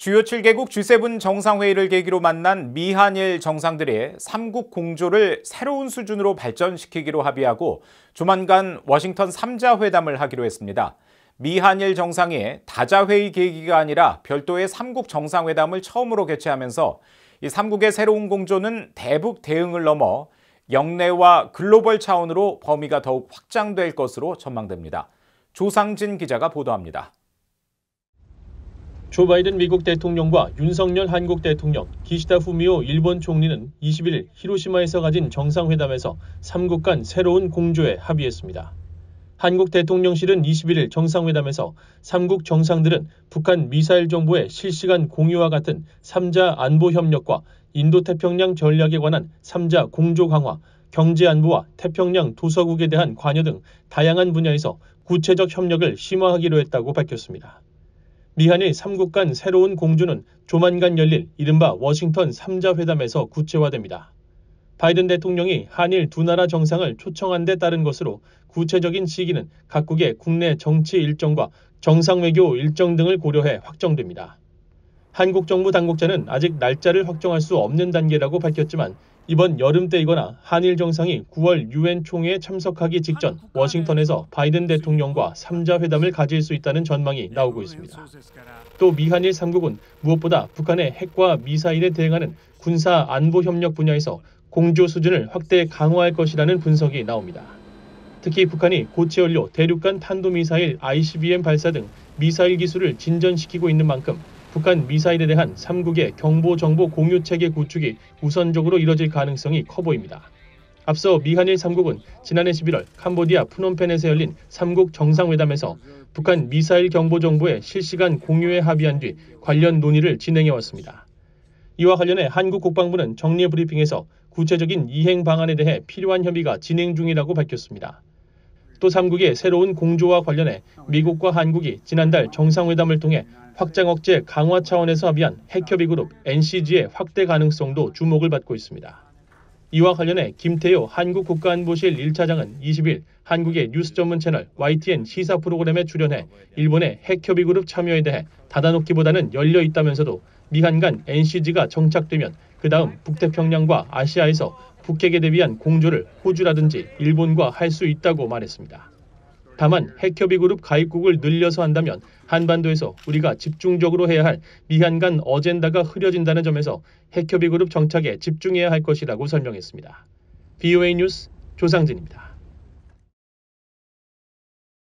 주요 7개국 G7 정상회의를 계기로 만난 미한일 정상들이 3국 공조를 새로운 수준으로 발전시키기로 합의하고 조만간 워싱턴 3자 회담을 하기로 했습니다. 미한일 정상이 다자회의 계기가 아니라 별도의 3국 정상회담을 처음으로 개최하면서 이 3국의 새로운 공조는 대북 대응을 넘어 영내와 글로벌 차원으로 범위가 더욱 확장될 것으로 전망됩니다. 조상진 기자가 보도합니다. 조 바이든 미국 대통령과 윤석열 한국 대통령, 기시다 후미오 일본 총리는 21일 히로시마에서 가진 정상회담에서 3국 간 새로운 공조에 합의했습니다. 한국 대통령실은 21일 정상회담에서 3국 정상들은 북한 미사일 정보의 실시간 공유와 같은 3자 안보 협력과 인도태평양 전략에 관한 3자 공조 강화, 경제 안보와 태평양 도서국에 대한 관여 등 다양한 분야에서 구체적 협력을 심화하기로 했다고 밝혔습니다. 미한일 3국 간 새로운 공조는 조만간 열릴 이른바 워싱턴 3자 회담에서 구체화됩니다. 바이든 대통령이 한일 두 나라 정상을 초청한 데 따른 것으로 구체적인 시기는 각국의 국내 정치 일정과 정상외교 일정 등을 고려해 확정됩니다. 한국 정부 당국자는 아직 날짜를 확정할 수 없는 단계라고 밝혔지만 이번 여름 때이거나 한일 정상이 9월 유엔 총회에 참석하기 직전 워싱턴에서 바이든 대통령과 3자 회담을 가질 수 있다는 전망이 나오고 있습니다. 또 미한일 3국은 무엇보다 북한의 핵과 미사일에 대응하는 군사 안보 협력 분야에서 공조 수준을 확대 강화할 것이라는 분석이 나옵니다. 특히 북한이 고체연료 대륙간 탄도미사일 ICBM 발사 등 미사일 기술을 진전시키고 있는 만큼 북한 미사일에 대한 3국의 경보정보 공유체계 구축이 우선적으로 이뤄질 가능성이 커 보입니다. 앞서 미한일 3국은 지난해 11월 캄보디아 프놈펜에서 열린 3국 정상회담에서 북한 미사일 경보정보의 실시간 공유에 합의한 뒤 관련 논의를 진행해왔습니다. 이와 관련해 한국 국방부는 정례 브리핑에서 구체적인 이행 방안에 대해 필요한 협의가 진행 중이라고 밝혔습니다. 또 3국의 새로운 공조와 관련해 미국과 한국이 지난달 정상회담을 통해 확장 억제 강화 차원에서 합의한 핵협의 그룹 NCG의 확대 가능성도 주목을 받고 있습니다. 이와 관련해 김태효 한국 국가안보실 1차장은 20일 한국의 뉴스 전문 채널 YTN 시사 프로그램에 출연해 일본의 핵협의 그룹 참여에 대해 닫아놓기보다는 열려 있다면서도 미한 간 NCG가 정착되면 그 다음 북태평양과 아시아에서 북핵에 대비한 공조를 호주라든지 일본과 할 수 있다고 말했습니다. 다만 핵협의 그룹 가입국을 늘려서 한다면 한반도에서 우리가 집중적으로 해야 할 미한 간 어젠다가 흐려진다는 점에서 핵협의 그룹 정착에 집중해야 할 것이라고 설명했습니다. VOA 뉴스 조상진입니다.